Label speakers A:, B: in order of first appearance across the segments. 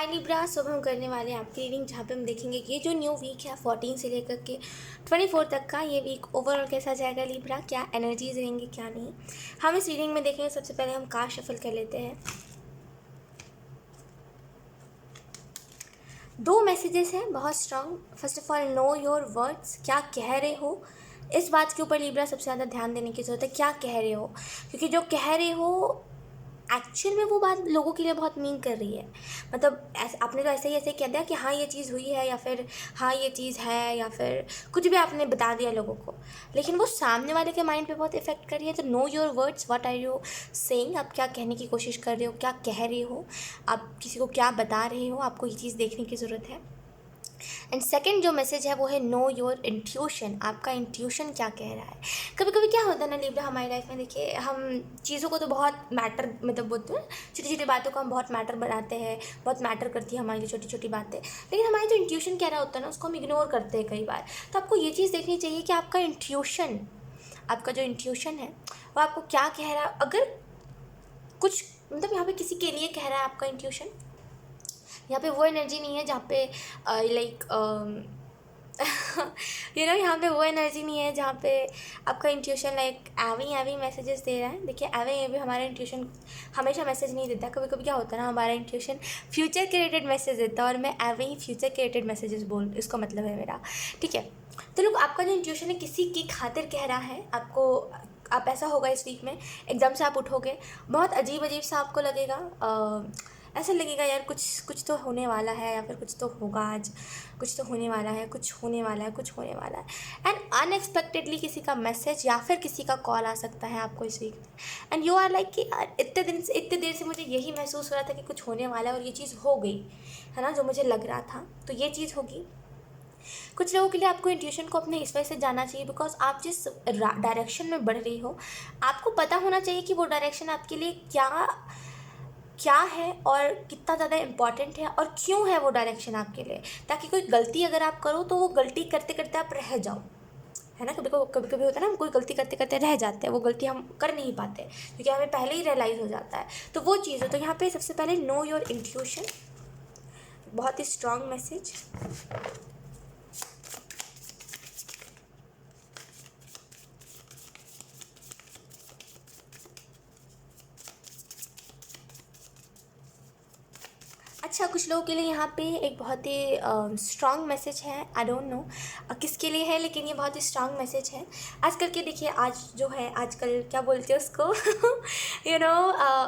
A: हाय Libra, सुबह हम करने वाले हैं आपकी रीडिंग, जहाँ पे हम देखेंगे कि ये जो न्यू वीक है 14 से लेकर के 24 तक का, ये वीक ओवरऑल कैसा जाएगा लिब्रा, क्या एनर्जीज रहेंगी क्या नहीं। हम इस रीडिंग में देखेंगे। सबसे पहले हम कार्ड शफल कर लेते हैं। दो मैसेजेस हैं बहुत strong. First of all, no your words, क्या कह रहे हो, इस बात के ऊपर लिब्रा सबसे ज़्यादा ध्यान देने की ज़रूरत है। क्या कह रहे हो, क्योंकि जो कह रहे हो एक्चुअल में वो बात लोगों के लिए बहुत मीन कर रही है। मतलब ऐसे आपने तो ऐसे ही कह दिया कि हाँ ये चीज़ हुई है, या फिर हाँ ये चीज़ है, या फिर कुछ भी आपने बता दिया लोगों को, लेकिन वो सामने वाले के माइंड पे बहुत इफेक्ट कर रही है। तो know your words, what are you saying, आप क्या कहने की कोशिश कर रहे हो, क्या कह रहे हो, आप किसी को क्या बता रहे हो, आपको ये चीज़ देखने की ज़रूरत है। एंड सेकंड जो मैसेज है वो है नो योर इंट्यूशन, आपका इंट्यूशन क्या कह रहा है। कभी कभी क्या होता है ना लिब्रा, हमारी लाइफ में देखिए, हम चीज़ों को तो बहुत मैटर, मतलब बोलते हैं छोटी छोटी बातों को हम बहुत मैटर बनाते हैं, बहुत मैटर करती है हमारी लिए छोटी छोटी बातें, लेकिन हमारी जो इंट्यूशन कह रहा होता है ना, उसको हम इग्नोर करते हैं कई बार। तो आपको ये चीज़ देखनी चाहिए कि आपका इंट्यूशन, आपका जो इंट्यूशन है वो आपको क्या कह रहा है। अगर कुछ मतलब यहाँ पे किसी के लिए कह रहा है आपका इंट्यूशन, यहाँ पे वो एनर्जी नहीं है जहाँ पे लाइक यहाँ पे वो एनर्जी नहीं है जहाँ पे आपका इंट्यूशन लाइक एवी एवी मैसेजेस दे रहा है। देखिए एवी एवी हमारा इंट्यूशन हमेशा मैसेज नहीं देता। कभी कभी क्या होता है ना, हमारा इंट्यूशन फ्यूचर के रिलेटेड मैसेज देता है, और मैं एवी ही फ्यूचर के रिलेटेड मैसेजेस बोल, इसका मतलब है मेरा, ठीक है। तो लोग, आपका जो इंट्यूशन है किसी की खातिर कह रहा है आपको। आप ऐसा होगा इस वीक में, एकदम से आप उठोगे, बहुत अजीब अजीब सा आपको लगेगा। ऐसा लगेगा यार कुछ कुछ तो होने वाला है, या फिर कुछ तो होगा आज, कुछ तो होने वाला है, कुछ होने वाला है, कुछ होने वाला है। एंड अनएक्सपेक्टेडली किसी का मैसेज या फिर किसी का कॉल आ सकता है आपको इस वीक में। एंड यू आर लाइक कि यार इतने देर से मुझे यही महसूस हो रहा था कि कुछ होने वाला है, और ये चीज़ हो गई है ना, जो मुझे लग रहा था, तो ये चीज़ होगी। कुछ लोगों के लिए आपको इंट्यूशन को अपने इस वजह से जाना चाहिए बिकॉज आप जिस डायरेक्शन में बढ़ रही हो, आपको पता होना चाहिए कि वो डायरेक्शन आपके लिए क्या क्या है, और कितना ज़्यादा इम्पॉर्टेंट है, और क्यों है वो डायरेक्शन आपके लिए। ताकि कोई गलती अगर आप करो तो वो गलती करते करते आप रह जाओ, है ना। कभी कभी होता है ना, हम कोई गलती करते करते रह जाते हैं, वो गलती हम कर नहीं पाते क्योंकि हमें पहले ही रियलाइज़ हो जाता है। तो वो चीज़ है। तो यहाँ पे सबसे पहले नो योर इंट्यूशन, बहुत ही स्ट्रॉन्ग मैसेज। अच्छा, कुछ लोगों के लिए यहाँ पे एक बहुत ही स्ट्रॉन्ग मैसेज है। आई डोंट नो किसके लिए है, लेकिन ये बहुत ही स्ट्रॉन्ग मैसेज है। आजकल के देखिए, आज जो है, आजकल क्या बोलते हैं उसको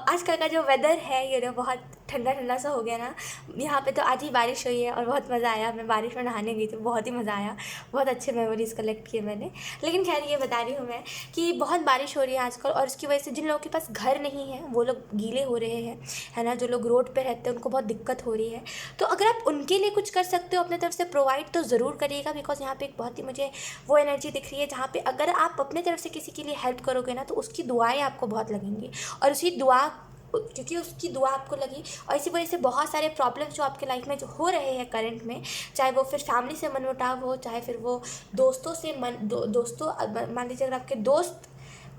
A: आजकल का जो वेदर है बहुत ठंडा ठंडा सा हो गया ना। यहाँ पे तो आज ही बारिश हुई है और बहुत मज़ा आया। मैं बारिश में नहाने गई थी, बहुत ही मज़ा आया, बहुत अच्छे मेमोरीज़ कलेक्ट किए मैंने। लेकिन खैर, ये बता रही हूँ मैं कि बहुत बारिश हो रही है आजकल, और उसकी वजह से जिन लोगों के पास घर नहीं है वो लोग गीले हो रहे हैं, है ना। जो लोग रोड पे रहते हैं उनको बहुत दिक्कत हो रही है। तो अगर आप उनके लिए कुछ कर सकते हो अपने तरफ से प्रोवाइड, तो ज़रूर करिएगा। बिकॉज यहाँ पे एक बहुत ही मुझे वो एनर्जी दिख रही है जहाँ पे अगर आप अपने तरफ से किसी के लिए हेल्प करोगे ना, तो उसकी दुआएं आपको बहुत लगेंगी, और उसी दुआ, क्योंकि उसकी दुआ आपको लगी, और इसी वजह से बहुत सारे प्रॉब्लम्स जो आपके लाइफ में जो हो रहे हैं करंट में, चाहे वो फिर फैमिली से मनमुटाव हो, चाहे फिर वो दोस्तों से दोस्तों, मान लीजिए अगर आपके दोस्त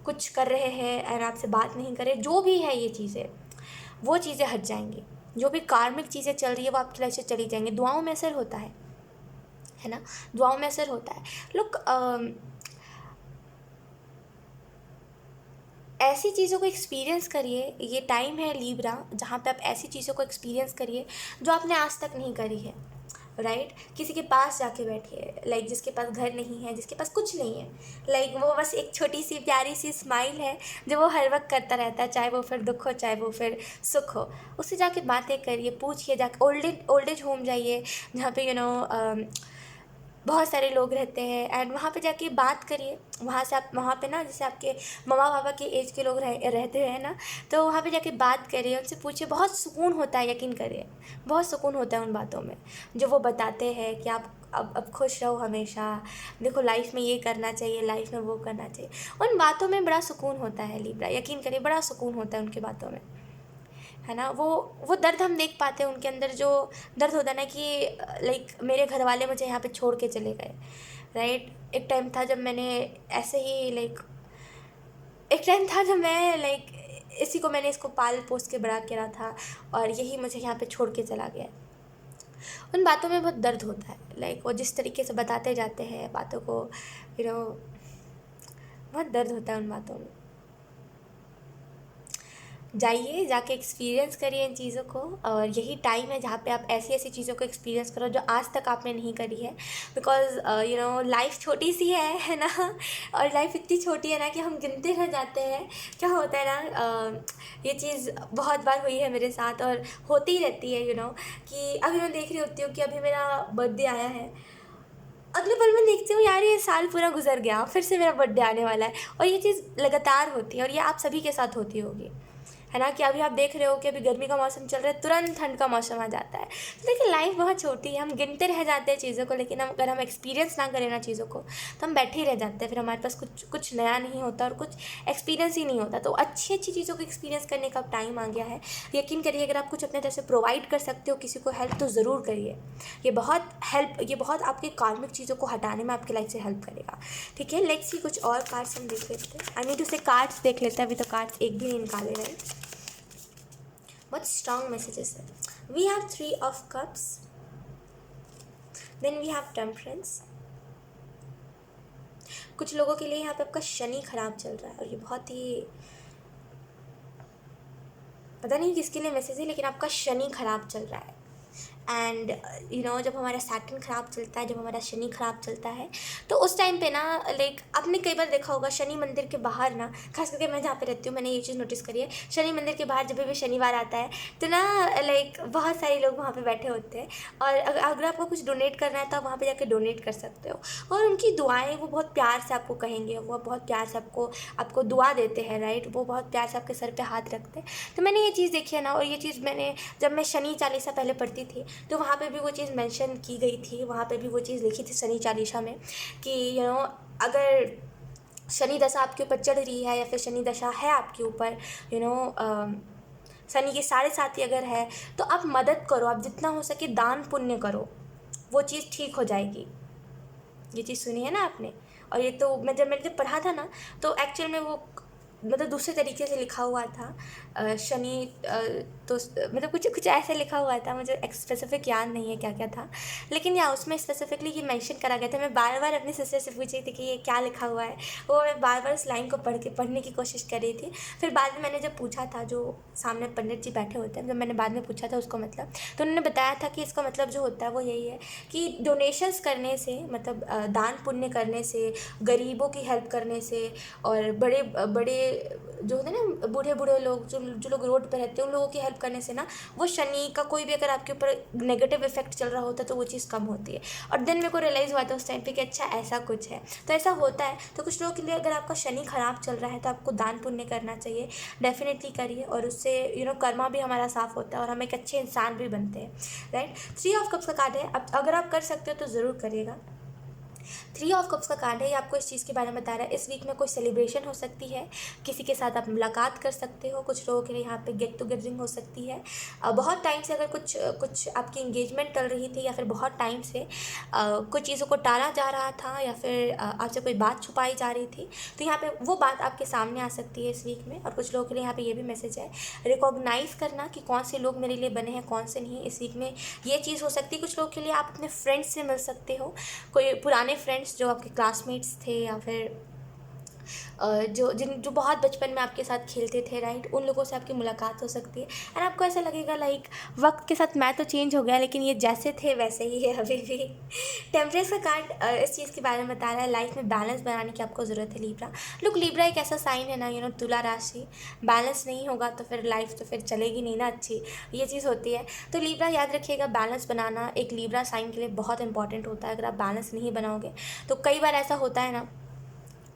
A: कुछ कर रहे हैं और आपसे बात नहीं करे, जो भी है ये चीज़ें, वो चीज़ें हट जाएंगी। जो भी कार्मिक चीज़ें चल रही है वो आपकी लाइफ से चली जाएंगी। दुआओं में असर होता है ना, दुआओं में असर होता है। लोग ऐसी चीज़ों को एक्सपीरियंस करिए। ये टाइम है लीब्रा जहाँ पे आप ऐसी चीज़ों को एक्सपीरियंस करिए जो आपने आज तक नहीं करी है, राइट। किसी के पास जाके बैठिए, लाइक जिसके पास घर नहीं है, जिसके पास कुछ नहीं है, लाइक वो बस एक छोटी सी प्यारी सी स्माइल है जो वो हर वक्त करता रहता है, चाहे वो फिर दुख हो चाहे वो फिर सुख हो। उससे जाके बातें करिए, पूछिए, जाके ओल्ड एज होम जाइए जहाँ पे बहुत सारे लोग रहते हैं, एंड वहाँ पे जाके बात करिए। वहाँ से आप, वहाँ पे ना जैसे आपके मम्मा पापा के एज के लोग रहते हैं ना, तो वहाँ पे जाके बात करिए, उनसे पूछिए, बहुत सुकून होता है, यकीन करिए, बहुत सुकून होता है उन बातों में जो वो बताते हैं कि आप अब खुश रहो हमेशा, देखो लाइफ में ये करना चाहिए, लाइफ में वो करना चाहिए। उन बातों में बड़ा सुकून होता है लिब्रा, यकीन करिए, बड़ा सुकून होता है उनकी बातों में, है ना। वो दर्द हम देख पाते हैं उनके अंदर, जो दर्द होता है ना कि लाइक मेरे घर वाले मुझे यहाँ पे छोड़ के चले गए, राइट। एक टाइम था जब मैं लाइक इसको मैंने पाल पोस के बड़ा करा था, और यही मुझे यहाँ पे छोड़ के चला गया। उन बातों में बहुत दर्द होता है, लाइक वो जिस तरीके से बताते जाते हैं बातों को, बहुत दर्द होता है उन बातों में। जाइए, जाके एक्सपीरियंस करिए इन चीज़ों को, और यही टाइम है जहाँ पे आप ऐसी ऐसी चीज़ों को एक्सपीरियंस करो जो आज तक आपने नहीं करी है। बिकॉज लाइफ छोटी सी है ना। और लाइफ इतनी छोटी है ना कि हम गिनते रह जाते हैं। क्या होता है ना, ये चीज़ बहुत बार हुई है मेरे साथ और होती ही रहती है। कि अभी मैं देख रही होती हूँ कि अभी मेरा बर्थडे आया है, अगले पल मैं देखती हूँ यार ये साल पूरा गुजर गया, फिर से मेरा बर्थडे आने वाला है। और ये चीज़ लगातार होती है, और ये आप सभी के साथ होती होगी, है ना। कि अभी आप देख रहे हो कि अभी गर्मी का मौसम चल रहा है, तुरंत ठंड का मौसम आ जाता है। तो देखिए लाइफ बहुत छोटी है, हम गिनते रह जाते हैं चीज़ों को, लेकिन अगर हम एक्सपीरियंस ना करें ना चीज़ों को, तो हम बैठे ही रह जाते हैं। फिर हमारे पास कुछ नया नहीं होता और कुछ एक्सपीरियंस ही नहीं होता। तो अच्छी अच्छी चीज़ों को एक्सपीरियंस करने का टाइम आ गया है। यकीन करिए, अगर आप कुछ अपने तरफ से प्रोवाइड कर सकते हो किसी को हेल्प, तो ज़रूर करिए। ये बहुत आपके कार्मिक चीज़ों को हटाने में आपकी लाइफ से हेल्प करेगा। ठीक है, लेट्स सी कुछ और कार्ड्स हम देख लेते हैं। आई नीड टू से कार्ड्स देख लेते हैं, अभी तो कार्ड्स एक भी नहीं निकाले गए। बहुत स्ट्रॉन्ग मैसेजेस है। We have 3 of cups, then we have temperance. कुछ लोगों के लिए यहाँ पे आपका शनि खराब चल रहा है, और ये बहुत ही, पता नहीं किसके लिए मैसेज है, लेकिन आपका शनि खराब चल रहा है। एंड जब हमारा सैटर्न ख़राब चलता है, जब हमारा शनि ख़राब चलता है, तो उस टाइम पे ना, लाइक आपने कई बार देखा होगा शनि मंदिर के बाहर ना, खास करके मैं जहाँ पे रहती हूँ मैंने ये चीज़ नोटिस करी है, शनि मंदिर के बाहर जब भी शनिवार आता है तो ना, लाइक बहुत सारे लोग वहाँ पे बैठे होते हैं। और अगर आपको कुछ डोनेट करना है तो आप वहाँ पे जाके डोनेट कर सकते हो। और उनकी दुआएं वो बहुत प्यार से आपको कहेंगे, वो बहुत प्यार से आपको दुआ देते हैं, राइट। वो बहुत प्यार से आपके सर पे हाथ रखते हैं। तो मैंने ये चीज़ देखी है ना, और ये चीज़ मैंने, जब मैं शनि चालीसा पहले पढ़ती थी तो वहाँ पे भी वो चीज़ मेंशन की गई थी, वहाँ पे भी वो चीज़ लिखी थी शनि चालीसा में, कि अगर शनि दशा आपके ऊपर चढ़ रही है, या फिर शनि दशा है आपके ऊपर, शनि के 7.5 अगर है, तो आप मदद करो, आप जितना हो सके दान पुण्य करो, वो चीज़ ठीक हो जाएगी। ये चीज़ सुनी है ना आपने। और ये तो मैंने जब पढ़ा था ना, तो एक्चुअल में वो मतलब दूसरे तरीके से लिखा हुआ था। शनि तो मतलब कुछ ऐसे लिखा हुआ था, मुझे स्पेसिफिक याद नहीं है क्या क्या था, लेकिन या उसमें स्पेसिफिकली ये मेंशन करा गया था। मैं बार बार अपनी सिस्टर से पूछ रही थी कि ये क्या लिखा हुआ है, वो मैं बार बार उस लाइन को पढ़ने की कोशिश कर रही थी। फिर बाद में मैंने जब पूछा था, जो सामने पंडित जी बैठे होते हैं, जब मैंने बाद में पूछा था उसको मतलब, तो उन्होंने बताया था कि इसका मतलब जो होता है वो यही है कि डोनेशंस करने से, मतलब दान पुण्य करने से, गरीबों की हेल्प करने से, और बड़े बड़े जो होते हैं ना, बूढ़े बूढ़े लोग, जो लोग रोड पे रहते हैं, उन लोगों की हेल्प करने से ना, वो शनि का कोई भी अगर आपके ऊपर नेगेटिव इफेक्ट चल रहा होता है तो वो चीज़ कम होती है। और देन मेरे को रियलाइज़ हुआ था उस टाइम पे कि अच्छा ऐसा कुछ है, तो ऐसा होता है। तो कुछ लोगों के लिए अगर आपका शनि खराब चल रहा है तो आपको दान पुण्य करना चाहिए, डेफिनेटली करिए। और उससे कर्मा भी हमारा साफ होता है और हम एक अच्छे इंसान भी बनते हैं, राइट। 3 ऑफ कप्स का कार्ड है। अब अगर आप कर सकते हो तो ज़रूर करिएगा। 3 ऑफ कप्स का कार्ड है, ये आपको इस चीज़ के बारे में बता रहा है, इस वीक में कोई सेलिब्रेशन हो सकती है, किसी के साथ आप मुलाकात कर सकते हो। कुछ लोगों के लिए यहाँ पे गेट टुगेदरिंग हो सकती है। बहुत टाइम से अगर कुछ आपकी इंगेजमेंट चल रही थी, या फिर बहुत टाइम से कुछ चीज़ों को टाला जा रहा था, या फिर आपसे कोई बात छुपाई जा रही थी, तो यहाँ पे वो बात आपके सामने आ सकती है इस वीक में। और कुछ लोगों के लिए यहाँ पे ये भी मैसेज है, रिकॉग्नाइज़ करना कि कौन से लोग मेरे लिए बने हैं, कौन से नहीं। इस वीक में ये चीज़ हो सकती है। कुछ लोगों के लिए आप अपने फ्रेंड्स से मिल सकते हो, कोई पुराने फ्रेंड्स जो आपके क्लासमेट्स थे, या फिर जो बहुत बचपन में आपके साथ खेलते थे, राइट, उन लोगों से आपकी मुलाकात हो सकती है। एंड आपको ऐसा लगेगा लाइक वक्त के साथ मैं तो चेंज हो गया, लेकिन ये जैसे थे वैसे ही है अभी भी। टेम्परेचर का कार्ड इस चीज़ के बारे में बता रहा है, लाइफ में बैलेंस बनाने की आपको ज़रूरत है लिब्रा। लुक, लिब्रा एक ऐसा साइन है ना, तुला राशि, बैलेंस नहीं होगा तो फिर लाइफ तो फिर चलेगी नहीं ना अच्छी, ये चीज़ होती है। तो लिब्रा याद रखिएगा, बैलेंस बनाना एक लिब्रा साइन के लिए बहुत इंपॉर्टेंट होता है। अगर आप बैलेंस नहीं बनाओगे तो कई बार ऐसा होता है ना,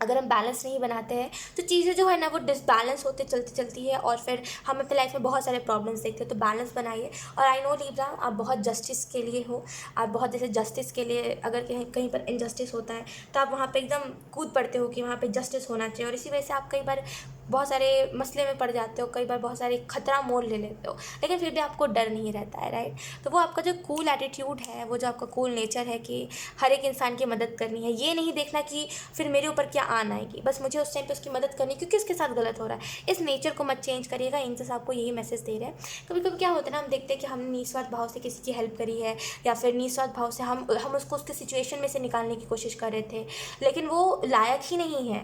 A: अगर हम बैलेंस नहीं बनाते हैं तो चीज़ें जो है ना वो डिसबैलेंस होते चलती है, और फिर हम अपने लाइफ में बहुत सारे प्रॉब्लम्स देखते हैं। तो बैलेंस बनाइए। और आई नो लिब्रा, आप बहुत जस्टिस के लिए हो, आप बहुत जैसे जस्टिस के लिए, अगर कहीं पर इनजस्टिस होता है तो आप वहाँ पे एकदम कूद पड़ते हो कि वहाँ पे जस्टिस होना चाहिए। और इसी वजह से आप कई बार बहुत सारे मसले में पड़ जाते हो, कई बार बहुत सारे खतरा मोल ले लेते हो, लेकिन फिर भी आपको डर नहीं रहता है, राइट। तो वो आपका जो कूल एटीट्यूड है, वो जो आपका कूल नेचर है कि हर एक इंसान की मदद करनी है, ये नहीं देखना कि फिर मेरे ऊपर क्या आन आएगी, बस मुझे उस टाइम पे उसकी मदद करनी क्योंकि उसके साथ गलत हो रहा है। इस नेचर को मत चेंज करिएगा। एंजल्स आपको यही मैसेज दे रहे हैं। कभी कभी क्या होता है ना, हम देखते हैं कि हमने निस्वार्थ भाव से किसी की हेल्प करी है, या फिर निस्वार्थ भाव से हम उसको उसके सिचुएशन में से निकालने की कोशिश कर रहे थे, लेकिन वो लायक ही नहीं है।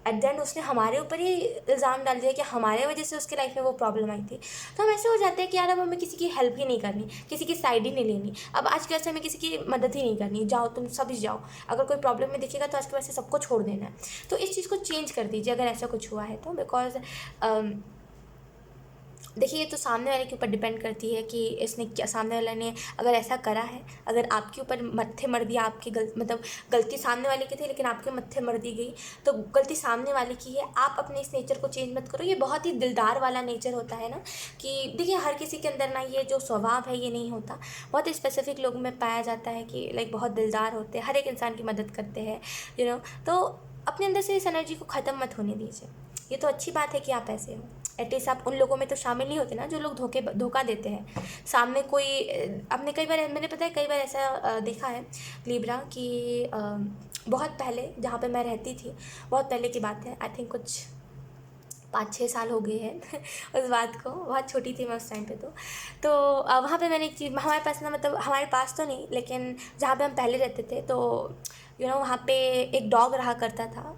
A: एट द एंड उसने हमारे ऊपर ही इल्ज़ाम डाल दिया कि हमारे वजह से उसके लाइफ में वो प्रॉब्लम आई थी। तो हम ऐसे हो जाते हैं कि यार अब हमें किसी की हेल्प ही नहीं करनी, किसी की साइड ही नहीं लेनी, अब आज के वैसे हमें किसी की मदद ही नहीं करनी, जाओ तुम सभी जाओ, अगर कोई प्रॉब्लम में दिखेगा तो आज के वैसे सबको छोड़ देना है। तो इस चीज़ को चेंज कर दीजिए अगर ऐसा कुछ हुआ है तो, बिकॉज देखिए ये तो सामने वाले के ऊपर डिपेंड करती है कि इसने क्या, सामने वाले ने अगर ऐसा करा है, अगर आपके ऊपर मत्थे मर दिया, आपकी मतलब गलती सामने वाले की थी लेकिन आपके मत्थे मर दी गई, तो गलती सामने वाले की है। आप अपने इस नेचर को चेंज मत करो। ये बहुत ही दिलदार वाला नेचर होता है ना, कि देखिए हर किसी के अंदर ना ये जो स्वभाव है ये नहीं होता, बहुत स्पेसिफिक लोगों में पाया जाता है कि लाइक बहुत दिलदार होते हैं, हर एक इंसान की मदद करते हैं, तो अपने अंदर से इस एनर्जी को ख़त्म मत होने दीजिए। ये तो अच्छी बात है कि आप ऐसे हो, एटलीस्ट आप उन लोगों में तो शामिल नहीं होते ना जो लोग धोखा देते हैं सामने कोई। आपने कई बार, मैंने पता है कई बार ऐसा देखा है लिब्रा कि बहुत पहले जहाँ पे मैं रहती थी, बहुत पहले की बात है, आई थिंक कुछ 5-6 साल हो गए हैं उस बात को, बहुत छोटी थी मैं उस टाइम पे। तो वहाँ पे मैंने एक चीज़, हमारे पास ना, मतलब हमारे पास तो नहीं लेकिन जहाँ पे हम पहले रहते थे, तो वहाँ पे एक डॉग रहा करता था,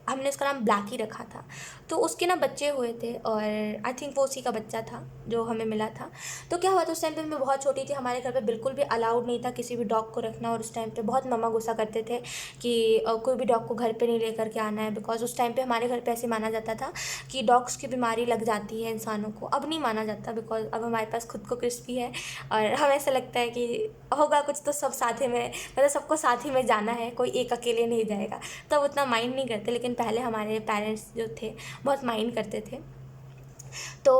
A: हमने उसका नाम ब्लैक ही रखा था। तो उसके ना बच्चे हुए थे और आई थिंक वो उसी का बच्चा था जो हमें मिला था। तो क्या हुआ था, उस टाइम पे मैं बहुत छोटी थी, हमारे घर पे बिल्कुल भी अलाउड नहीं था किसी भी डॉग को रखना, और उस टाइम पे बहुत मम्मा गुस्सा करते थे कि कोई भी डॉग को घर पे नहीं लेकर के आना है, बिकॉज उस टाइम पे हमारे घर पे ऐसे माना जाता था कि डॉग्स की बीमारी लग जाती है इंसानों को। अब नहीं माना जाता, बिकॉज अब हमारे पास खुद को क्रिस्पी है और हमें ऐसा लगता है कि होगा कुछ तो सब साथ ही में, मतलब सबको साथ ही में जाना है, कोई एक अकेले नहीं जाएगा, तो अब उतना माइंड नहीं करते। लेकिन पहले हमारे पेरेंट्स जो थे बहुत माइंड करते थे। तो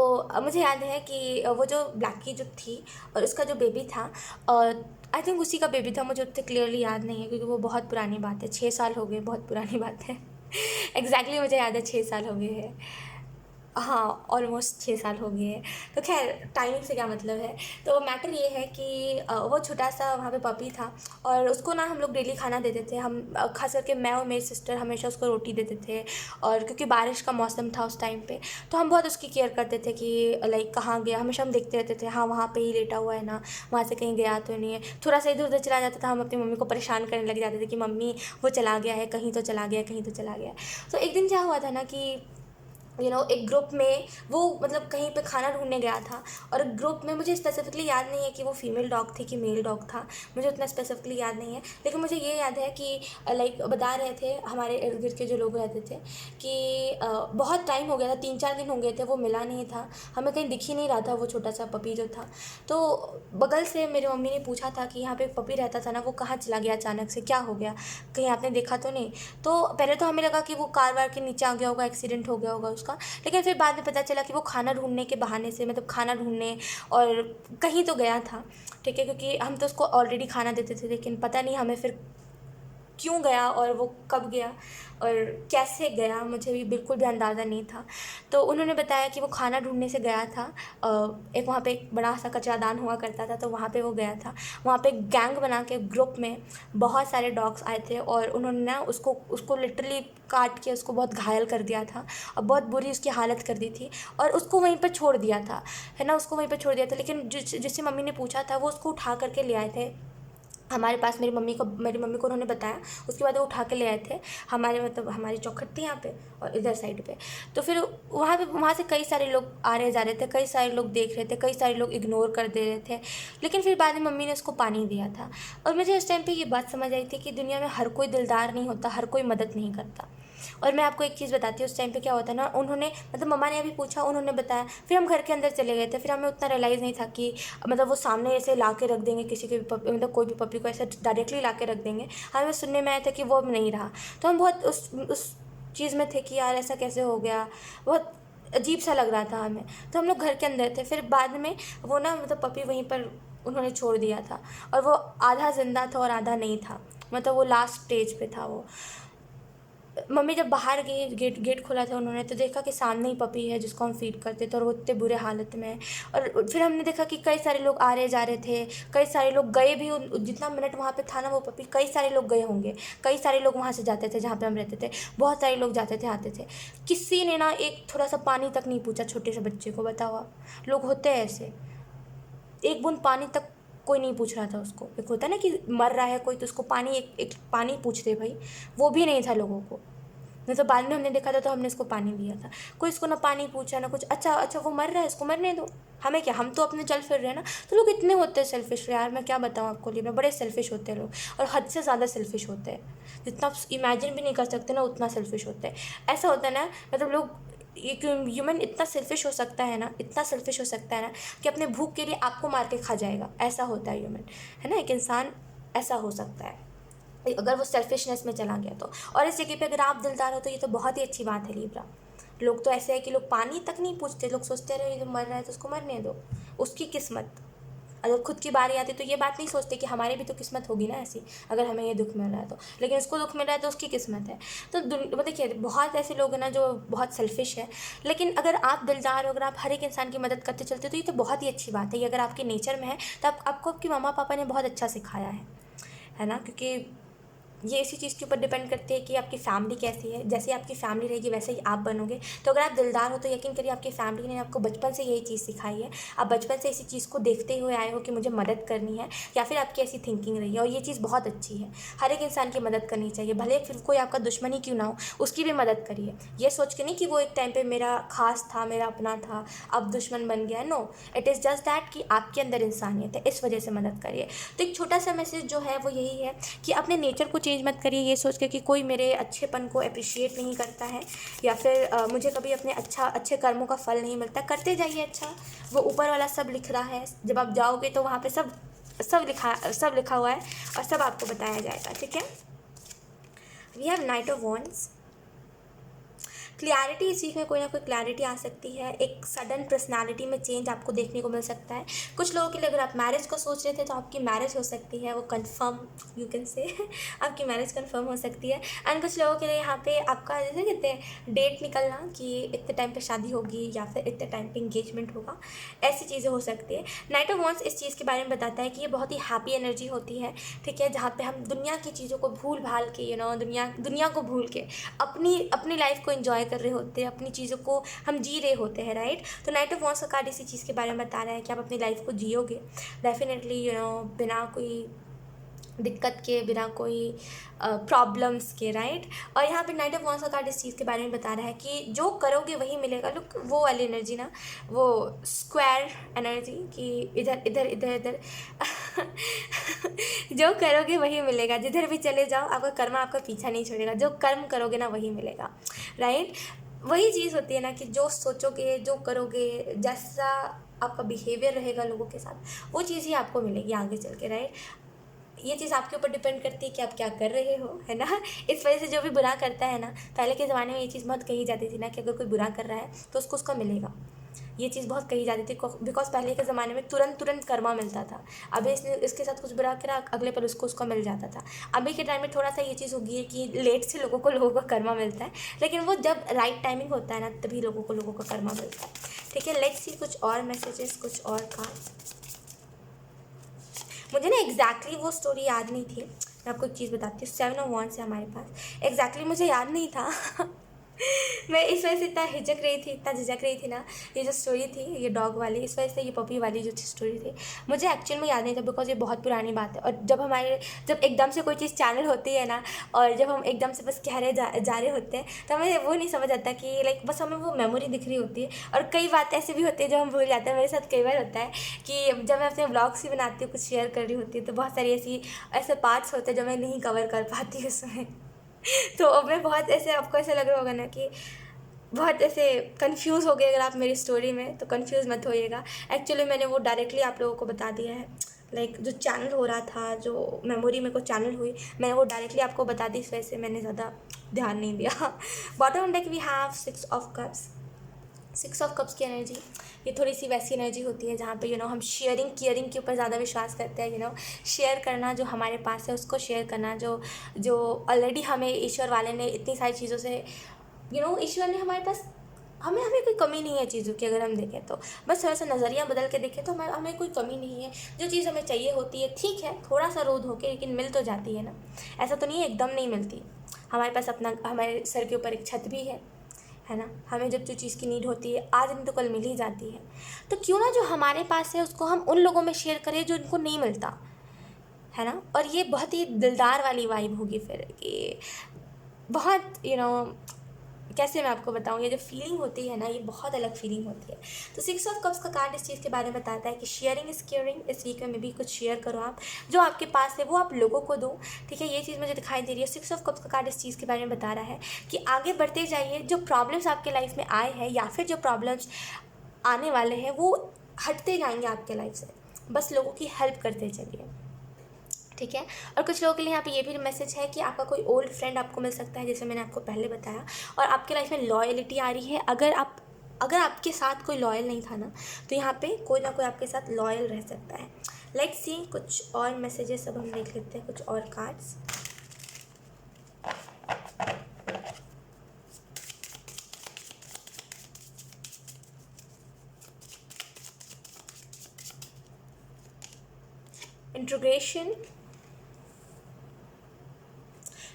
A: मुझे याद है कि वो जो ब्लैकी जो थी और उसका जो बेबी था, और आई थिंक उसी का बेबी था, मुझे उतने क्लियरली याद नहीं है क्योंकि वो बहुत पुरानी बात है, 6 साल हो गए, बहुत पुरानी बात है एग्जैक्टली मुझे याद है 6 साल हो गए हैं, हाँ ऑलमोस्ट 6 साल हो गए हैं। तो खैर टाइमिंग से क्या मतलब है, तो मैटर ये है कि वो छोटा सा वहाँ पे पपी था और उसको ना हम लोग डेली खाना देते थे। हम खास करके मैं और मेरी सिस्टर हमेशा उसको रोटी देते थे, और क्योंकि बारिश का मौसम था उस टाइम पे, तो हम बहुत उसकी केयर करते थे कि लाइक कहाँ गया, हमेशा हम देखते रहते थे, हाँ वहाँ पे ही लेटा हुआ है ना, वहाँ से कहीं गया तो नहीं है। थोड़ा सा इधर उधर चला जाता था, हम अपनी मम्मी को परेशान करने लग जाते थे कि मम्मी वो चला गया है, कहीं तो चला गया, कहीं तो चला गया। तो एक दिन क्या हुआ था ना कि एक ग्रुप में वो मतलब कहीं पे खाना ढूंढने गया था, और ग्रुप में मुझे स्पेसिफिकली याद नहीं है कि वो फीमेल डॉग थी कि मेल डॉग था, मुझे उतना स्पेसिफिकली याद नहीं है, लेकिन मुझे ये याद है कि लाइक बता रहे थे हमारे इर्द गिर्द के जो लोग रहते थे कि बहुत टाइम हो गया था, 3-4 दिन हो गए थे, वो मिला नहीं था, हमें कहीं दिख ही नहीं रहा था वो छोटा सा पपी जो था। तो बगल से मेरी मम्मी ने पूछा था कि यहाँ पे एक पपी रहता था ना, वो कहाँ चला गया अचानक से, क्या हो गया, कहीं आपने देखा तो नहीं। तो पहले तो हमें लगा कि वो कार वार के नीचे आ गया होगा, एक्सीडेंट हो गया होगा उसका, लेकिन फिर बाद में पता चला कि वो खाना ढूंढने के बहाने से, मतलब खाना ढूंढने और कहीं तो गया था, ठीक है, क्योंकि हम तो उसको ऑलरेडी खाना देते थे, लेकिन पता नहीं हमें फिर क्यों गया और वो कब गया और कैसे गया, मुझे भी बिल्कुल भी अंदाज़ा नहीं था। तो उन्होंने बताया कि वो खाना ढूंढने से गया था, एक वहाँ पे एक बड़ा सा कचरादान हुआ करता था, तो वहाँ पे वो गया था। वहाँ पे गैंग बना के ग्रुप में बहुत सारे डॉग्स आए थे और उन्होंने ना उसको लिटरली काट के उसको बहुत घायल कर दिया था और बहुत बुरी उसकी हालत कर दी थी, और उसको वहीं पर छोड़ दिया था, है ना, उसको वहीं पर छोड़ दिया था। लेकिन जिससे मम्मी ने पूछा था वो उसको उठा करके ले आए थे हमारे पास, मेरी मम्मी को उन्होंने बताया, उसके बाद वो उठा के ले आए थे हमारे, मतलब हमारी चौखट थी यहाँ पे और इधर साइड पे। तो फिर वहाँ से कई सारे लोग आ रहे जा रहे थे, कई सारे लोग देख रहे थे, कई सारे लोग इग्नोर कर दे रहे थे, लेकिन फिर बाद में मम्मी ने उसको पानी दिया था। और मुझे उस टाइम पर ये बात समझ आई थी कि दुनिया में हर कोई दिलदार नहीं होता, हर कोई मदद नहीं करता। और मैं आपको एक चीज़ बताती हूँ, उस टाइम पे क्या होता है ना, उन्होंने मतलब मम्मा ने अभी पूछा, उन्होंने बताया, फिर हम घर के अंदर चले गए थे, फिर हमें उतना रियलाइज़ नहीं था कि मतलब वो सामने ऐसे ला के रख देंगे किसी के भी पपी, मतलब कोई भी पपी को ऐसे डायरेक्टली ला के रख देंगे। हमें सुनने में आया था कि वो अब नहीं रहा, तो हम बहुत उस चीज़ में थे कि यार ऐसा कैसे हो गया, बहुत अजीब सा लग रहा था हमें। तो हम लोग घर के अंदर थे, फिर बाद में वो ना मतलब पपी वहीं पर उन्होंने छोड़ दिया था, और वो आधा ज़िंदा था और आधा नहीं था, मतलब वो लास्ट स्टेज पे था वो। मम्मी जब बाहर गई, गेट गेट खोला था उन्होंने, तो देखा कि सामने ही पपी है जिसको हम फीड करते थे और वो इतने बुरे हालत में है। और फिर हमने देखा कि कई सारे लोग आ रहे जा रहे थे, कई सारे लोग गए भी, जितना मिनट वहाँ पे था ना वो पपी, कई सारे लोग गए होंगे, कई सारे लोग वहाँ से जाते थे जहाँ पे हम रहते थे, बहुत सारे लोग जाते थे आते थे। किसी ने ना एक थोड़ा सा पानी तक नहीं पूछा छोटे से बच्चे को। बताओ आप, लोग होते हैं ऐसे, एक बूंद पानी तक कोई नहीं पूछ रहा था उसको। एक होता है ना कि मर रहा है कोई तो उसको पानी, एक पानी पूछते भाई, वो भी नहीं था लोगों को। नहीं तो बाद में हमने देखा था तो हमने इसको पानी दिया था। कोई इसको ना पानी पूछा ना कुछ। अच्छा अच्छा वो मर रहा है, इसको मरने दो, हमें क्या, हम तो अपने चल फिर रहे हैं ना। तो लोग इतने होते हैं सेल्फिश यार, मैं क्या बताऊँ आपको, लिए में बड़े सेल्फिश होते हैं लोग, और हद से ज़्यादा सेल्फिश होते हैं। जितना आप इमेजिन भी नहीं कर सकते ना उतना सेल्फिश होते हैं। ऐसा होता है ना, मतलब लोग, एक ह्यूमन इतना सेल्फिश हो सकता है ना, इतना सेल्फिश हो सकता है ना कि अपने भूख के लिए आपको मार के खा जाएगा। ऐसा होता है ह्यूमन, है ना, एक इंसान ऐसा हो सकता है अगर वो सेल्फिशनेस में चला गया तो। और इस जगह पे अगर आप दिलदार हो तो ये तो बहुत ही अच्छी बात है लिब्रा। लोग तो ऐसे है कि लोग पानी तक नहीं पूछते, लोग सोचते रहे ये मर रहा है तो उसको मरने दो, उसकी किस्मत। अगर खुद की बारी आती तो ये बात नहीं सोचते कि हमारी भी तो किस्मत होगी ना ऐसी, अगर हमें ये दुख मिल रहा है तो। लेकिन उसको दुख मिल रहा है तो उसकी किस्मत है। तो देखिए बहुत ऐसे लोग हैं ना जो बहुत सेल्फिश है, लेकिन अगर आप दिलदार हो, अगर आप हर एक इंसान की मदद करते चलते तो ये तो बहुत ही अच्छी बात है। ये अगर आपके नेचर में है तो आपको आपके मम्मा पापा ने बहुत अच्छा सिखाया है ना। क्योंकि ये इसी चीज़ के ऊपर डिपेंड करती है कि आपकी फैमिली कैसी है। जैसे आपकी फैमिली रहेगी वैसे ही आप बनोगे। तो अगर आप दिलदार हो तो यकीन करिए आपकी फैमिली ने आपको बचपन से यही चीज़ सिखाई है, आप बचपन से इसी चीज़ को देखते हुए आए हो कि मुझे मदद करनी है, या फिर आपकी ऐसी थिंकिंग रही है। और ये चीज़ बहुत अच्छी है, हर एक इंसान की मदद करनी चाहिए, भले फिर कोई आपका दुश्मन ही क्यों ना हो, उसकी भी मदद करिए। ये सोच के नहीं कि वो एक टाइम पर मेरा खास था, मेरा अपना था, अब दुश्मन बन गया। No, it is just that कि आपके अंदर इंसानियत है, इस वजह से मदद करिए। तो एक छोटा सा मैसेज जो है वो यही है कि अपने नेचर को चेंज मत करिए ये सोच के कि कोई मेरे अच्छेपन को अप्रिशिएट नहीं करता है, या फिर मुझे कभी अपने अच्छे कर्मों का फल नहीं मिलता। करते जाइए अच्छा, वो ऊपर वाला सब लिख रहा है। जब आप जाओगे तो वहाँ पे सब लिखा हुआ है और सब आपको बताया जाएगा। ठीक है। We have knight of wands. Clarity, इस चीज़ में कोई ना कोई क्लैरिटी आ सकती है, एक सडन पर्सनालिटी में चेंज आपको देखने को मिल सकता है। कुछ लोगों के लिए अगर आप मैरिज को सोच रहे थे तो आपकी मैरिज हो सकती है, वो कंफर्म, यू कैन से आपकी मैरिज कंफर्म हो सकती है। एंड कुछ लोगों के लिए यहाँ पे आपका जैसे कहते हैं डेट निकलना कि इतने टाइम पे शादी होगी या फिर इतने टाइम पे इंगेजमेंट होगा, ऐसी चीज़ें हो सकती है। नाइट ऑफ वॉन्ड्स इस चीज़ के बारे में बताता है कि ये बहुत ही हैप्पी एनर्जी होती है। ठीक है, जहाँ पे हम दुनिया की चीज़ों को भूल भाल के दुनिया को भूल के अपनी लाइफ को एंजॉय कर रहे होते हैं, अपनी चीज़ों को हम जी रहे होते हैं, राइट। तो नाइट ऑफ वॉन्ड्स का कार्ड इसी चीज़ के बारे में बता रहा है कि आप अपनी लाइफ को जियोगे डेफिनेटली, बिना कोई दिक्कत के, बिना कोई प्रॉब्लम्स के, राइट। और यहाँ पे नाइट ऑफ वॉन्ड्स का कार्ड इस चीज़ के बारे में बता रहा है कि जो करोगे वही मिलेगा। लुक, वो वाली एनर्जी ना, वो स्क्वायर एनर्जी कि इधर इधर इधर इधर जो करोगे वही मिलेगा। जिधर भी चले जाओ आपका कर्म आपका पीछा नहीं छोड़ेगा। जो कर्म करोगे ना वही मिलेगा, राइट। वही चीज़ होती है ना कि जो सोचोगे, जो करोगे, जैसा आपका बिहेवियर रहेगा लोगों के साथ, वो चीज़ ही आपको मिलेगी आगे चल के, राइट। ये चीज़ आपके ऊपर डिपेंड करती है कि आप क्या कर रहे हो, है ना। इस वजह से जो भी बुरा करता है ना, पहले के ज़माने में ये चीज़ बहुत कही जाती थी ना कि अगर कोई बुरा कर रहा है तो उसको उसका मिलेगा। ये चीज़ बहुत कही जाती थी बिकॉज पहले के ज़माने में तुरंत कर्मा मिलता था। अभी इसके साथ कुछ बुरा करा, अगले पल उसको मिल जाता था। अभी के टाइम में थोड़ा सा ये चीज़ होगी है कि लेट से लोगों का कर्मा मिलता है, लेकिन वो जब राइट टाइमिंग होता है ना तभी लोगों का कर्मा मिलता है। ठीक है, लेट्स सी कुछ और मैसेजेस, कुछ और कार्ड। मुझे ना एग्जैक्टली वो स्टोरी याद नहीं थी, मैं आपको एक चीज़ बताती हूँ। 7 ऑफ वॉन्ड्स है हमारे पास, एग्जैक्टली मुझे याद नहीं था मैं इस वजह से इतना झिझक रही थी ना। ये जो स्टोरी थी ये डॉग वाली, इस वजह से ये पपी वाली जो स्टोरी थी मुझे एक्चुअल में याद नहीं था, बिकॉज ये बहुत पुरानी बात है। और जब एकदम से कोई चीज़ चैनल होती है ना, और जब हम एकदम से बस कह रहे जा रहे होते हैं, तो हमें वो नहीं समझ आता कि लाइक बस हमें वो मेमोरी दिख रही होती है। और कई बातें ऐसी भी होती है जो हम भूल जाते हैं। मेरे साथ कई बार होता है कि जब मैं अपने ब्लॉग्स भी बनाती हूँ, कुछ शेयर कर रही होती है, तो बहुत सारी ऐसे पार्ट्स होते हैं जो मैं नहीं कवर कर पाती उसमें तो अब मैं बहुत ऐसे, आपको ऐसा लग रहा होगा ना कि बहुत ऐसे कंफ्यूज हो गए अगर आप मेरी स्टोरी में, तो कंफ्यूज मत होइएगा। एक्चुअली मैंने वो डायरेक्टली आप लोगों को बता दिया है, लाइक जो चैनल हो रहा था, जो मेमोरी मेरे को चैनल हुई, मैंने वो डायरेक्टली आपको बता दी, इस वजह से मैंने ज़्यादा ध्यान नहीं दिया। Bottom deck we have 6 of cups. Six of cups की एनर्जी ये थोड़ी सी वैसी एनर्जी होती है जहाँ पे हम शेयरिंग केयरिंग के ऊपर ज़्यादा विश्वास करते हैं। शेयर करना, जो हमारे पास है उसको शेयर करना, जो जो ऑलरेडी हमें ईश्वर वाले ने इतनी सारी चीज़ों से ईश्वर ने हमारे पास हमें हमें कोई कमी नहीं है चीज़ों की। अगर हम देखें तो बस थोड़ा सा नज़रिया बदल के देखें तो हमें कोई कमी नहीं है। जो चीज़ हमें चाहिए होती है, ठीक है थोड़ा सा रोध होके, लेकिन मिल तो जाती है ना। ऐसा तो नहीं है एकदम नहीं मिलती। हमारे पास अपना, हमारे सर के ऊपर एक छत भी है ना। हमें जब जो चीज़ की नीड होती है आज नहीं तो कल मिल ही जाती है। तो क्यों ना जो हमारे पास है उसको हम उन लोगों में शेयर करें जो उनको नहीं मिलता, है ना। और ये बहुत ही दिलदार वाली वाइब होगी फिर, कि बहुत कैसे मैं आपको बताऊँ, ये जो फीलिंग होती है ना, ये बहुत अलग फीलिंग होती है। तो सिक्स ऑफ कप्स का कार्ड इस चीज़ के बारे में बताता है कि शेयरिंग इज़ केयरिंग। इस वीक में भी कुछ शेयर करो आप, जो आपके पास है वो आप लोगों को दो, ठीक है। ये चीज़ मुझे दिखाई दे रही है। सिक्स ऑफ कप्स का कार्ड इस चीज़ के बारे में बता रहा है कि आगे बढ़ते जाइए। जो प्रॉब्लम्स आपके लाइफ में आए हैं या फिर जो प्रॉब्लम्स आने वाले हैं वो हटते जाएंगे आपके लाइफ से, बस लोगों की हेल्प करते चलिए, ठीक है। और कुछ लोगों के लिए यहाँ पे ये भी मैसेज है कि आपका कोई ओल्ड फ्रेंड आपको मिल सकता है, जैसे मैंने आपको पहले बताया, और आपके लाइफ में लॉयलिटी आ रही है। अगर आपके साथ कोई लॉयल नहीं था ना, तो यहाँ पे कोई ना कोई आपके साथ लॉयल रह सकता है। लेट्स सी कुछ और मैसेजेस अब हम देख लेते हैं, कुछ और कार्ड्स। इंट्रोगेशन,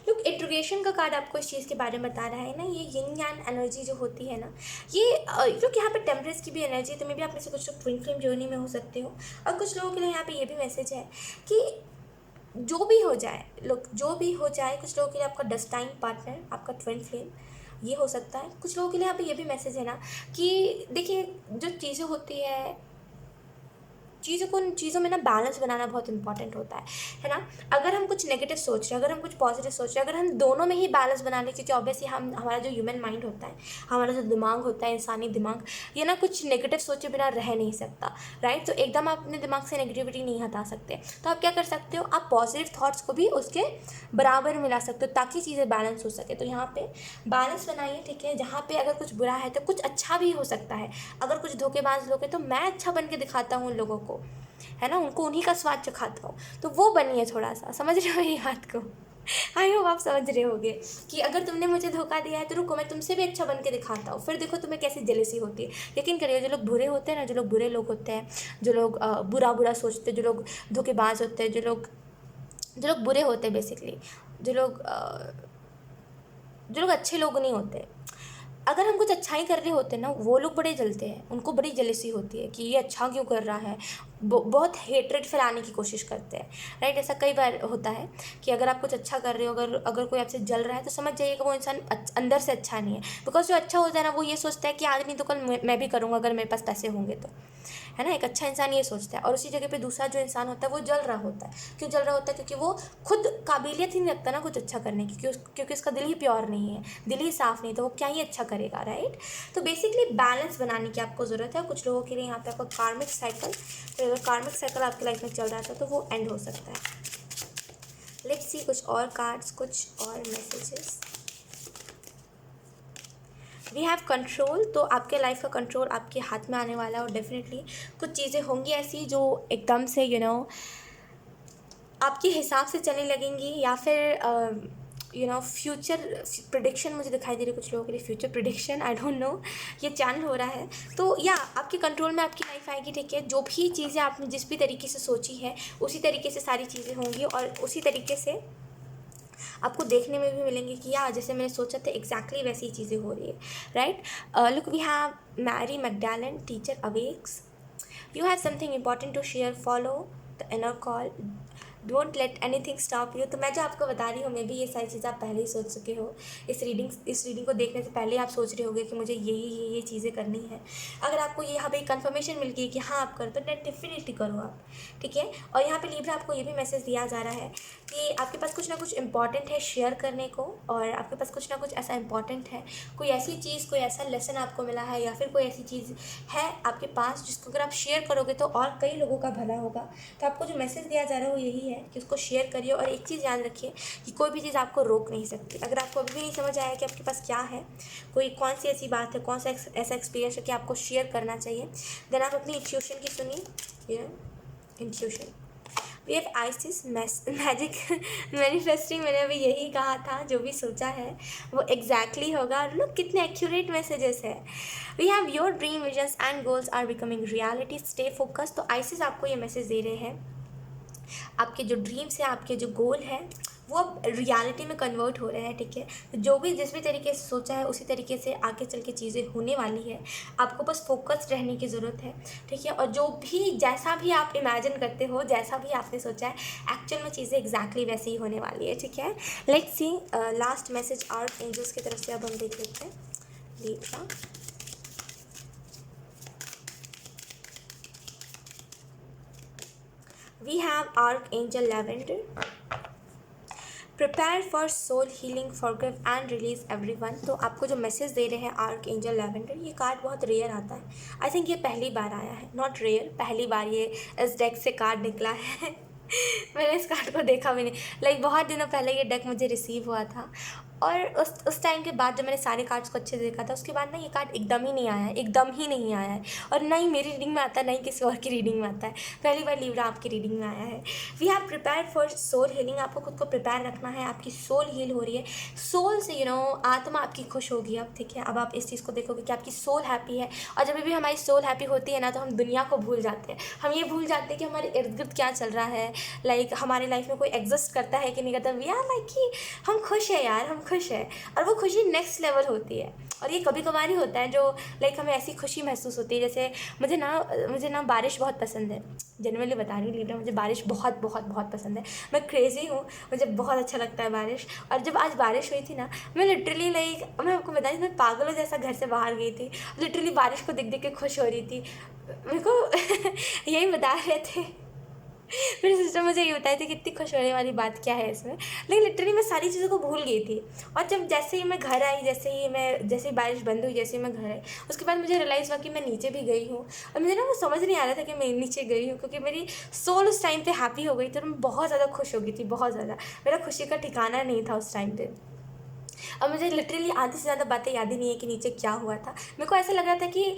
A: लुक इंट्रोगेशन का कार्ड आपको इस चीज़ के बारे में बता रहा है ना, ये यिंग यांग एनर्जी जो होती है ना, ये क्योंकि यहाँ पे टेम्परेचर की भी एनर्जी है, तो मे भी आप में से कुछ लोग ट्विन फ्लेम जर्नी में हो सकते हो। और कुछ लोगों के लिए यहाँ पे ये भी मैसेज है कि जो भी हो जाए, लोग जो भी हो जाए, कुछ लोगों के लिए आपका डेस्टाइन पार्टनर, आपका ट्विन फ्लेम ये हो सकता है। कुछ लोगों के लिए यहाँ पे ये भी मैसेज है ना कि देखिए जो चीज़ें होती है, चीज़ों में ना बैलेंस बनाना बहुत इंपॉर्टेंट होता है ना। अगर हम कुछ नेगेटिव सोच रहे हैं, अगर हम कुछ पॉजिटिव सोच रहे हैं, अगर हम दोनों में ही बैलेंस बना लें, क्योंकि ऑब्वियसली हमारा जो ह्यूमन माइंड होता है, हमारा जो दिमाग होता है, इंसानी दिमाग, ये ना कुछ नेगेटिव सोचे बिना रह नहीं सकता, राइट। तो एकदम आप अपने दिमाग से नेगेटिविटी नहीं हटा सकते, तो आप क्या कर सकते हो, आप पॉजिटिव थाट्स को भी उसके बराबर मिला सकते हो ताकि चीज़ें बैलेंस हो सके। तो यहाँ पे बैलेंस बनाइए, ठीक है। जहाँ पे अगर कुछ बुरा है तो कुछ अच्छा भी हो सकता है। अगर कुछ धोखेबाज लोग हैं तो मैं अच्छा बन के दिखाता हूँ उन लोगों को, है ना, उनको उन्हीं का स्वाद चखाता हूँ। तो वो बनिए थोड़ा सा, समझ रहे हो मेरी बात को। आई होप आप समझ रहे होगे कि अगर तुमने मुझे धोखा दिया है तो रुको मैं तुमसे भी अच्छा बन के दिखाता हूँ, फिर देखो तुम्हें कैसी जेलसी होती है। यकीन करिए जो लोग बुरे होते हैं ना, जो लोग बुरे लोग होते हैं, जो लोग बुरा सोचते हैं, जो लोग धोखेबाज होते हैं, जो लोग बुरे होते हैं, बेसिकली जो लोग अच्छे लोग नहीं होते, अगर हम कुछ अच्छाई कर रहे होते हैं ना, वो लोग बड़े जलते हैं, उनको बड़ी जेलसी होती है कि ये अच्छा क्यों कर रहा है, बहुत हेट्रेड फैलाने की कोशिश करते हैं, राइट। ऐसा कई बार होता है कि अगर आप कुछ अच्छा कर रहे हो, अगर कोई आपसे जल रहा है तो समझ जाइएगा वो इंसान अंदर से अच्छा नहीं है। बिकॉज जो अच्छा होता है ना, वो ये सोचता है कि आज नहीं तो कल मैं भी करूँगा अगर मेरे पास पैसे होंगे तो, है ना। एक अच्छा इंसान ये सोचता है, और उसी जगह पे दूसरा जो इंसान होता है वो जल रहा होता है। क्यों जल रहा होता है? क्योंकि वो खुद काबिलियत ही नहीं रखता ना कुछ अच्छा करने की, क्योंकि उसका दिल ही प्योर नहीं है, दिल ही साफ़ नहीं, तो वो क्या ही अच्छा करेगा, राइट। तो बेसिकली बैलेंस बनाने की आपको ज़रूरत है। कुछ लोगों के लिए यहाँ पे आपका कार्मिक साइकिल, तो अगर कार्मिक साइकिल आपकी लाइफ में चल रहा था तो वो एंड हो सकता है। लेट्स सी कुछ और कार्ड्स, कुछ और मैसेजेस। वी हैव कंट्रोल, तो आपके लाइफ का कंट्रोल आपके हाथ में आने वाला है, और डेफिनेटली कुछ चीज़ें होंगी ऐसी जो एकदम से आपके हिसाब से चलने लगेंगी, या फिर फ्यूचर प्रिडिक्शन मुझे दिखाई दे रही है कुछ लोगों के लिए। Future prediction, I don't know, ये चैनल हो रहा है। तो या आपके कंट्रोल में आपकी लाइफ आएगी, ठीक है। जो भी चीज़ें आपने जिस भी तरीके से सोची है उसी तरीके से सारी चीज़ें होंगी, और उसी तरीके से आपको देखने में भी मिलेंगे कि या जैसे मैंने सोचा था एग्जैक्टली वैसी ही चीज़ें हो रही है, right. Look we have Mary Magdalene, teacher awakes, you have something important to share, follow the inner call, don't let anything stop you. तो मैं जो आपको बता रही हूँ, मे भी ये सारी चीज़ें आप पहले ही सोच चुके हो। इस रीडिंग को देखने से पहले आप सोच रहे होगे कि मुझे ये चीज़ें करनी है। अगर आपको यहाँ पे कंफर्मेशन मिल गई कि हाँ आप करो, तो डेफिनेटली करो आप, ठीक है। और यहाँ पे लिब्रा आपको ये भी मैसेज दिया जा रहा है कि आपके पास कुछ ना कुछ इंपॉर्टेंट है शेयर करने को, और आपके पास कुछ ना कुछ ऐसा इंपॉर्टेंट है, कोई ऐसी चीज़, कोई ऐसा लेसन आपको मिला है, या फिर कोई ऐसी चीज़ है आपके पास जिसको अगर आप शेयर करोगे तो और कई लोगों का भला होगा। तो आपको जो मैसेज दिया जा रहा है वो यही वही है कि उसको शेयर करिए। और एक चीज़ याद रखिए कि कोई भी चीज़ आपको रोक नहीं सकती। अगर आपको अभी भी नहीं समझ आया कि आपके पास क्या है, कोई कौन सी ऐसी बात है, कौन सा ऐसा एक्सपीरियंस है कि आपको शेयर करना चाहिए, देन आप अपनी इंट्यूशन की सुनिए। Intuition we have Isis magic manifesting. मैंने अभी यही कहा था, जो भी सोचा है वो एग्जैक्टली होगा। और लोग कितने एक्यूरेट मैसेजेस है। We have your dream visions and goals are becoming reality, stay focus. तो आइसिस आपको ये मैसेज दे रहे हैं, आपके जो ड्रीम्स है, आपके जो गोल है, वो अब रियलिटी में कन्वर्ट हो रहे हैं। ठीक है, तो जो भी जिस भी तरीके से सोचा है उसी तरीके से आगे चल के चीज़ें होने वाली है। आपको बस फोकस्ड रहने की ज़रूरत है। ठीक है, और जो भी जैसा भी आप इमेजिन करते हो, जैसा भी आपने सोचा है, एक्चुअल में चीज़ें एग्जैक्टली वैसे ही होने वाली है। ठीक है, let's see last message archangels की तरफ से अब हम देख लेते हैं। Libra, we have Archangel Lavender. Prepare for soul healing, forgive and release everyone. तो आपको जो मैसेज दे रहे हैं आर्क एंजल लैवेंडर, ये कार्ड बहुत रेयर आता है। आई थिंक ये पहली बार आया है, नॉट रेयर, पहली बार ये इस डेक से कार्ड निकला है। मैंने इस कार्ड को देखा भी नहीं, लाइक बहुत दिनों पहले ये डेक मुझे रिसीव हुआ था। और उस टाइम के बाद जब मैंने सारे कार्ड्स को अच्छे से देखा था, उसके बाद ना ये कार्ड एकदम ही नहीं आया है, एकदम ही नहीं आया है। और ना ही मेरी रीडिंग में आता है, ना ही किसी और की रीडिंग में आता है। पहली बार लिब्रा आपकी रीडिंग में आया है। We have prepare for soul healing. आपको खुद को प्रिपेयर रखना है, आपकी सोल हील हो रही है। सोल से आत्मा आपकी खुश होगी अब। ठीक है, अब आप इस चीज़ को देखोगे कि आपकी सोल हैप्पी है। और जब भी हमारी सोल हैप्पी होती है ना, तो हम दुनिया को भूल जाते हैं। हम ये भूल जाते हैं कि हमारे इर्द गिर्द क्या चल रहा है, लाइक हमारे लाइफ में कोई एग्जिस्ट करता है कि नहीं करता। वी आर लाइक कि हम खुश है यार, हम खुश है। और वो खुशी नेक्स्ट लेवल होती है। और ये कभी कभार ही होता है जो लाइक हमें ऐसी खुशी महसूस होती है। जैसे मुझे ना बारिश बहुत पसंद है, जनरली बता रही हूँ लिब्रा, मुझे बारिश बहुत बहुत बहुत पसंद है। मैं क्रेज़ी हूँ, मुझे बहुत अच्छा लगता है बारिश। और जब आज बारिश हुई थी ना, मैं लिटरली लाइक, मैं आपको बता रही, मैं पागलों जैसा घर से बाहर गई थी। लिटरली बारिश को देख देख के खुश हो रही थी। मेरे को यही बता रहे थे मेरे सिस्टर मुझे ये बताई थी कि इतनी खुश होने वाली बात क्या है इसमें। लेकिन लिटरली मैं सारी चीज़ों को भूल गई थी। और जब जैसे ही मैं घर आई, जैसे ही बारिश बंद हुई, जैसे ही मैं घर आई, उसके बाद मुझे रियलाइज़ हुआ कि मैं नीचे भी गई हूँ। और मुझे ना वो समझ नहीं आ रहा था कि मैं नीचे गई हूँ, क्योंकि मेरी सोल उस टाइम पे हैप्पी हो गई थी और मैं बहुत ज़्यादा खुश हो गई थी, बहुत ज़्यादा। मेरा खुशी का ठिकाना नहीं था उस टाइम पे। और मुझे लिटरली आधी से ज़्यादा बातें याद ही नहीं है कि नीचे क्या हुआ था। मेरे को ऐसा लग रहा था कि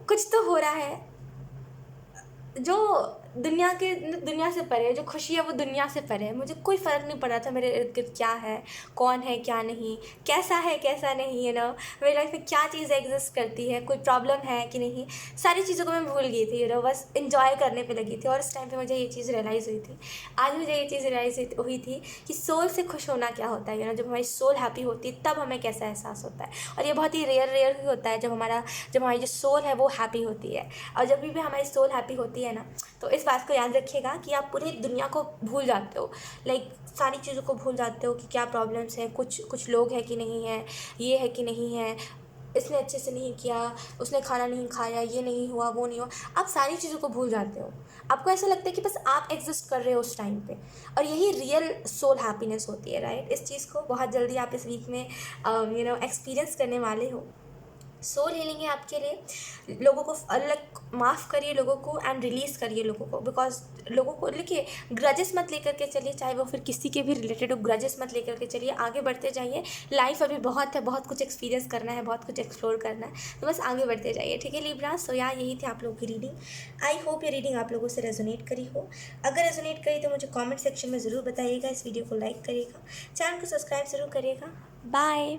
A: कुछ तो हो रहा है जो दुनिया से परे है, जो खुशी है वो दुनिया से परे है। मुझे कोई फ़र्क नहीं पड़ रहा था मेरे इर्द गिर्द क्या है, कौन है क्या नहीं, कैसा है कैसा नहीं, मेरी लाइफ में क्या चीज़ एग्जिस्ट करती है, कोई प्रॉब्लम है कि नहीं। सारी चीज़ों को मैं भूल गई थी, बस इंजॉय करने पे लगी थी। और उस टाइम पे मुझे ये चीज़ रियलाइज़ हुई थी। आज मुझे ये चीज़ रियलाइज़ हुई थी कि सोल से खुश होना क्या होता है। जब हमारी सोल हैप्पी होती है तब हमें कैसा एहसास होता है। और ये बहुत ही रेयर ही होता है जब हमारी जो सोल है वो हैप्पी होती है। और जब भी हमारी सोल हैप्पी होती है ना, तो इस बात को याद रखिएगा कि आप पूरी दुनिया को भूल जाते हो, लाइक सारी चीज़ों को भूल जाते हो कि क्या प्रॉब्लम्स हैं, कुछ लोग हैं कि नहीं है, ये है कि नहीं है, इसने अच्छे से नहीं किया, उसने खाना नहीं खाया, ये नहीं हुआ, वो नहीं हुआ। आप सारी चीज़ों को भूल जाते हो। आपको ऐसा लगता है कि बस आप एग्जिस्ट कर रहे हो उस टाइम पे। और यही रियल सोल हैप्पीनेस होती है, राइट। इस चीज़ को बहुत जल्दी आप इस वीक में एक्सपीरियंस करने वाले हो। सोल हीलिंग है आपके लिए। लोगों को अलग माफ़ करिए, लोगों को एंड रिलीज़ करिए लोगों को। बिकॉज लोगों को देखिए, ग्रजेस मत लेकर के चलिए, चाहे वो फिर किसी के भी रिलेटेड हो, ग्रजेस मत लेकर के चलिए, आगे बढ़ते जाइए। लाइफ अभी बहुत है, बहुत कुछ एक्सपीरियंस करना है, बहुत कुछ एक्सप्लोर करना है, तो बस आगे बढ़ते जाइए। ठीक है लिब्रा, सो यार यही थी आप लोगों की रीडिंग। आई होप ये रीडिंग आप लोगों से रेजोनेट करी हो। अगर रेजोनेट करी तो मुझे कॉमेंट सेक्शन में ज़रूर बताइएगा। इस वीडियो को लाइक करिएगा, चैनल को सब्सक्राइब ज़रूर करिएगा। बाय।